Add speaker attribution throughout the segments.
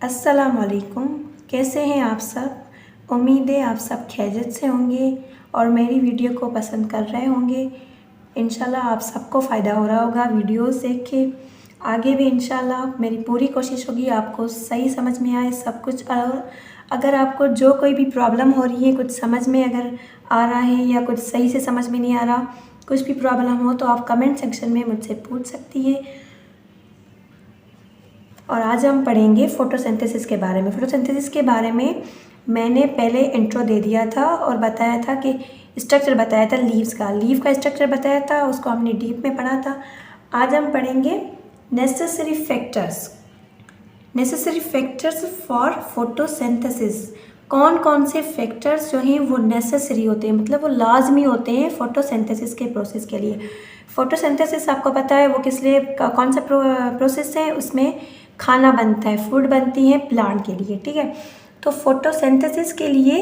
Speaker 1: अस्सलामुअलैकुम। कैसे हैं आप सब। उम्मीद है आप सब खैरियत से होंगे और मेरी वीडियो को पसंद कर रहे होंगे। इंशाल्लाह आप सबको फ़ायदा हो रहा होगा वीडियोस देख के। आगे भी इंशाल्लाह मेरी पूरी कोशिश होगी आपको सही समझ में आए सब कुछ। और अगर आपको जो कोई भी प्रॉब्लम हो रही है, कुछ समझ में अगर आ रहा है या कुछ सही से समझ में नहीं आ रहा, कुछ भी प्रॉब्लम हो तो आप कमेंट सेक्शन में मुझसे पूछ सकती है। और आज हम पढ़ेंगे फोटोसिंथेसिस के बारे में। फोटोसिंथेसिस के बारे में मैंने पहले इंट्रो दे दिया था और बताया था कि स्ट्रक्चर बताया था लीव्स का स्ट्रक्चर बताया था, उसको हमने डीप में पढ़ा था। आज हम पढ़ेंगे नेसेसरी फैक्टर्स फॉर फोटोसिंथेसिस। कौन कौन से फैक्टर्स जो हैं वो नेसेसरी होते हैं, मतलब वो लाजमी होते हैं फोटोसिंथेसिस के प्रोसेस के लिए। फोटोसिंथेसिस आपको पता है वो किस लिए कौन सा प्रोसेस है, उसमें खाना बनता है, फूड बनती है प्लांट के लिए, ठीक है। तो फोटोसिंथेसिस के लिए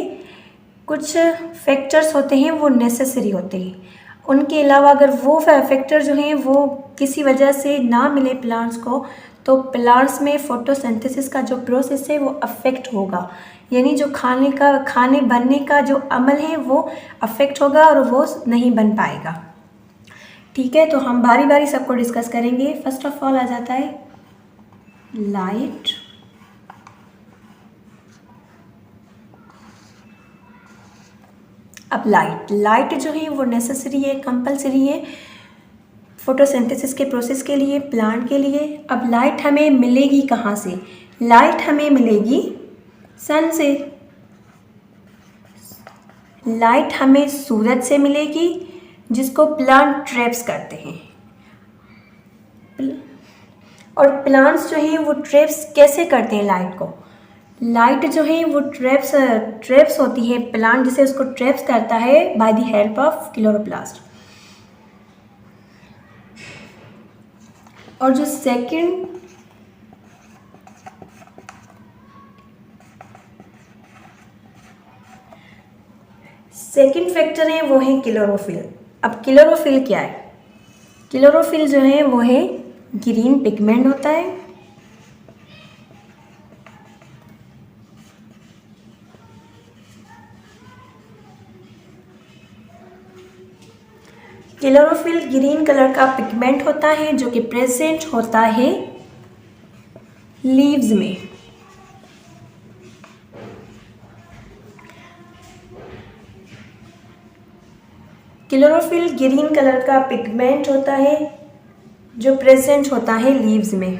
Speaker 1: कुछ फैक्टर्स होते हैं वो नेसेसरी होते हैं। उनके अलावा अगर वो फैक्टर जो हैं वो किसी वजह से ना मिले प्लांट्स को, तो प्लांट्स में फोटोसिंथेसिस का जो प्रोसेस है वो अफेक्ट होगा, यानी जो खाने बनने का जो अमल है वो अफेक्ट होगा और वो नहीं बन पाएगा, ठीक है। तो हम बारी बारी सबको डिस्कस करेंगे। फर्स्ट ऑफ ऑल आ जाता है लाइट। अब लाइट जो है वो नेसेसरी है, कंपलसरी है फोटोसिंथेसिस के प्रोसेस के लिए, प्लांट के लिए। अब लाइट हमें मिलेगी कहाँ से? लाइट हमें मिलेगी सन से। लाइट हमें सूरज से मिलेगी, जिसको प्लांट ट्रैप्स करते हैं। और प्लांट्स जो हैं वो ट्रैप्स कैसे करते हैं लाइट को? लाइट जो है वो ट्रैप्स होती है, प्लांट जिसे उसको ट्रैप्स करता है by the help of chloroplast. और जो सेकंड फैक्टर है वो है क्लोरोफिल। अब क्लोरोफिल क्या है? क्लोरोफिल जो है वो है ग्रीन पिगमेंट होता है। क्लोरोफिल ग्रीन कलर का पिगमेंट होता है जो कि प्रेजेंट होता है लीव्स में। क्लोरोफिल ग्रीन कलर का पिगमेंट होता है जो प्रेजेंट होता है लीव्स में।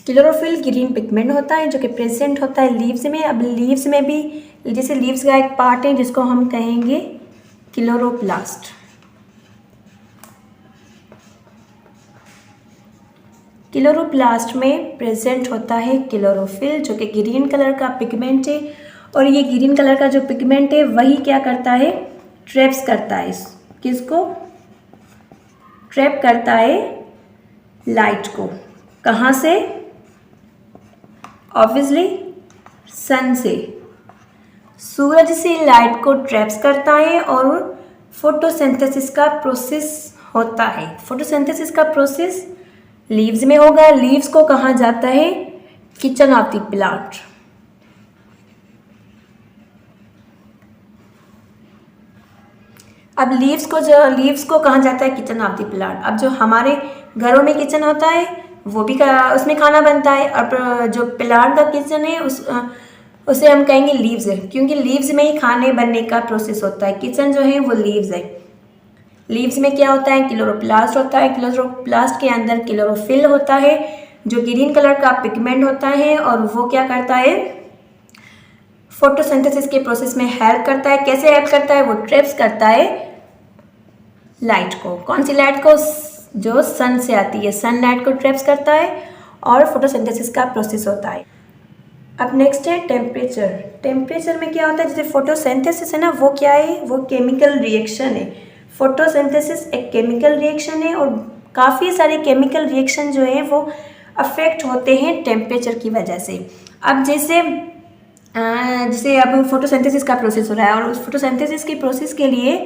Speaker 1: क्लोरोफिल ग्रीन पिगमेंट होता है जो कि प्रेजेंट होता है लीव्स में। अब लीव्स में भी जैसे लीव्स का एक पार्ट है जिसको हम कहेंगे क्लोरोप्लास्ट। क्लोरोप्लास्ट में प्रेजेंट होता है क्लोरोफिल जो कि ग्रीन कलर का पिगमेंट है। और ये ग्रीन कलर का जो पिगमेंट है वही क्या करता है? ट्रैप्स करता है। किसको ट्रैप करता है? लाइट को। कहाँ से? ऑब्वियसली सन से। सूरज से लाइट को ट्रैप्स करता है और फोटोसिंथेसिस का प्रोसेस होता है। फोटोसिंथेसिस का प्रोसेस लीव्स में होगा। लीव्स को कहाँ जाता है? Kitchen of the plant. अब लीव्स को कहाँ जाता है? Kitchen of the plant. अब जो हमारे घरों में किचन होता है वो भी उसमें खाना बनता है। अब जो प्लांट का किचन है उसे हम कहेंगे लीव्स है, क्योंकि लीव्स में ही खाने बनने का प्रोसेस होता है। किचन जो है वो लीव्स है। लीव्स में क्या होता है? क्लोरोप्लास्ट होता है। क्लोरोप्लास्ट के अंदर क्लोरोफिल होता है जो ग्रीन कलर का पिगमेंट होता है और वो क्या करता है? फोटोसिंथेसिस के प्रोसेस में हेल्प करता है। कैसे हेल्प करता है? वो ट्रैप्स करता है लाइट को। कौन सी लाइट को? जो सन से आती है। सनलाइट को ट्रैप्स करता है और फोटोसिंथेसिस का प्रोसेस होता है। अब नेक्स्ट है टेम्परेचर। टेम्परेचर में क्या होता है? जैसे फोटोसिंथेसिस है ना, वो क्या है? वो केमिकल रिएक्शन है। फोटोसिंथेसिस एक केमिकल रिएक्शन है और काफ़ी सारे केमिकल रिएक्शन जो है वो अफेक्ट होते हैं टेम्परेचर की वजह से। अब जैसे अब फोटोसिंथेसिस का प्रोसेस हो रहा है और उस फोटोसिंथेसिस के प्रोसेस के लिए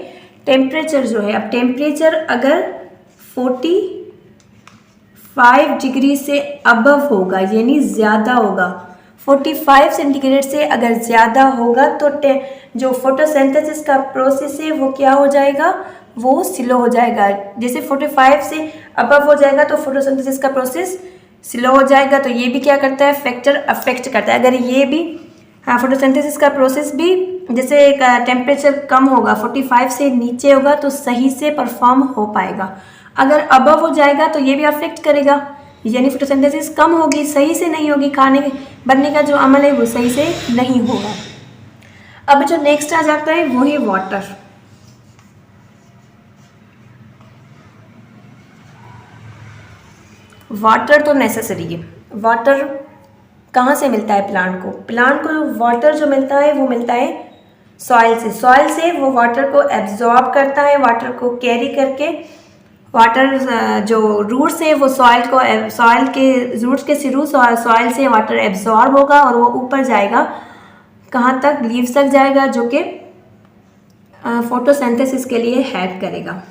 Speaker 1: टेम्परेचर जो है, अब टेम्परेचर अगर 45 डिग्री से अबव होगा, यानी ज़्यादा होगा। 45 सेंटीग्रेड से अगर ज़्यादा होगा तो जो फोटोसिंथेसिस का प्रोसेस है वो क्या हो जाएगा, वो स्लो हो जाएगा। जैसे 45 से अबव हो जाएगा तो फोटोसिंथेसिस का प्रोसेस स्लो हो जाएगा। तो ये भी क्या करता है, फैक्टर अफेक्ट करता है। अगर ये भी फोटोसिंथेसिस का प्रोसेस भी जैसे टेम्परेचर कम होगा, 45 से नीचे होगा तो सही से परफॉर्म हो पाएगा। अगर अबव हो जाएगा तो ये भी अफेक्ट करेगा, यानी फोटोसिंथेसिस कम होगी, सही से नहीं होगी, खाने बनने का जो अमल है वो सही से नहीं होगा। अब जो नेक्स्ट आ जाता है वो है वाटर। वाटर तो नेसेसरी है। वाटर कहाँ से मिलता है प्लांट को? प्लांट को वाटर जो मिलता है वो मिलता है सॉइल से। सॉइल से वो वाटर को एब्जॉर्ब करता है, वाटर को कैरी करके वाटर जो रूट्स है वो सॉइल के रूट्स के थ्रू सॉइल से वाटर एब्जॉर्ब होगा और वो ऊपर जाएगा, कहाँ तक, लीव्स तक जाएगा, जो कि फोटोसिंथेसिस के लिए हेल्प करेगा।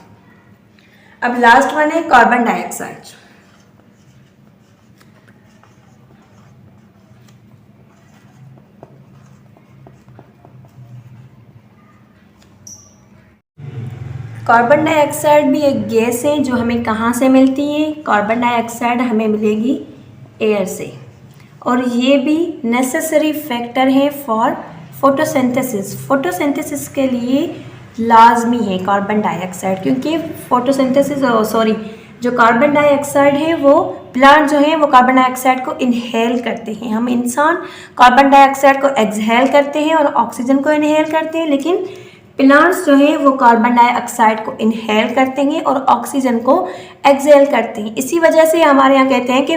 Speaker 1: अब लास्ट वन है कार्बन डाइऑक्साइड। कार्बन डाइऑक्साइड भी एक गैस है जो हमें कहाँ से मिलती है? कार्बन डाइऑक्साइड हमें मिलेगी एयर से, और ये भी नेसेसरी फैक्टर है फॉर फोटोसिंथेसिस। फोटोसिंथेसिस के लिए लाजमी है कार्बन डाइऑक्साइड, क्योंकि जो कार्बन डाइऑक्साइड है वो प्लांट जो है वो कार्बन डाइऑक्साइड को इनहेल करते हैं। हम इंसान कार्बन डाइऑक्साइड को एक्सहेल करते हैं और ऑक्सीजन को इनहेल करते हैं, लेकिन प्लांट्स जो हैं वो कार्बन डाइऑक्साइड को इनहेल करते हैं और ऑक्सीजन को एक्सहेल करते हैं। इसी वजह से हमारे यहाँ कहते हैं कि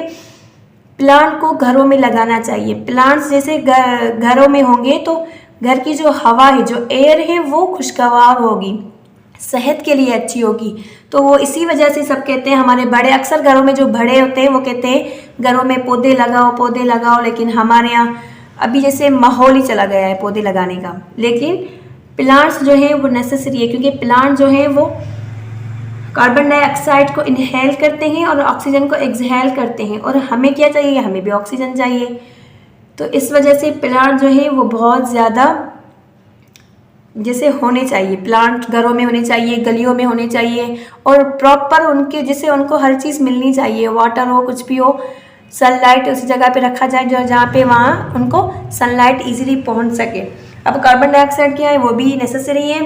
Speaker 1: प्लांट को घरों में लगाना चाहिए। प्लांट्स जैसे घरों में होंगे तो घर की जो हवा है, जो एयर है, वो खुशगवार होगी, सेहत के लिए अच्छी होगी। तो वो इसी वजह से सब कहते हैं, हमारे बड़े अक्सर घरों में जो बड़े होते हैं वो कहते हैं घरों में पौधे लगाओ, लेकिन हमारे यहाँ अभी जैसे माहौल ही चला गया है पौधे लगाने का। लेकिन प्लांट्स जो है वो नेसेसरी है, क्योंकि प्लांट जो है वो कार्बन डाइऑक्साइड को इनहेल करते हैं और ऑक्सीजन को एक्सहेल करते हैं, और हमें क्या चाहिए? हमें भी ऑक्सीजन चाहिए। तो इस वजह से प्लांट जो है वो बहुत ज़्यादा जैसे होने चाहिए। प्लांट घरों में होने चाहिए, गलियों में होने चाहिए, और प्रॉपर उनके जैसे उनको हर चीज़ मिलनी चाहिए, वाटर हो, कुछ भी हो, सनलाइट उस जगह पे रखा जाए जो जहाँ पे वहाँ उनको सनलाइट इजीली पहुँच सके। अब कार्बन डाइऑक्साइड क्या है, वो भी नेसेसरी है।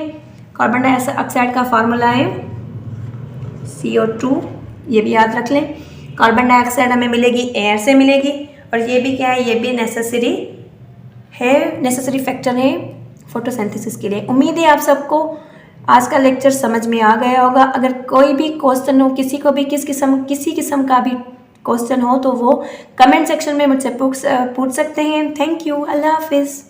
Speaker 1: कार्बन डाइऑक्साइड का फार्मूला है CO2, ये भी याद रख लें। कार्बन डाइऑक्साइड हमें मिलेगी एयर से मिलेगी, और ये भी क्या है, ये भी नेसेसरी है, नेसेसरी फैक्टर है फोटोसिंथेसिस के लिए। उम्मीद है आप सबको आज का लेक्चर समझ में आ गया होगा। अगर कोई भी क्वेश्चन हो, किसी को भी किसी किस्म का भी क्वेश्चन हो तो वो कमेंट सेक्शन में मुझसे पूछ सकते हैं। थैंक यू, अल्लाह हाफिज़।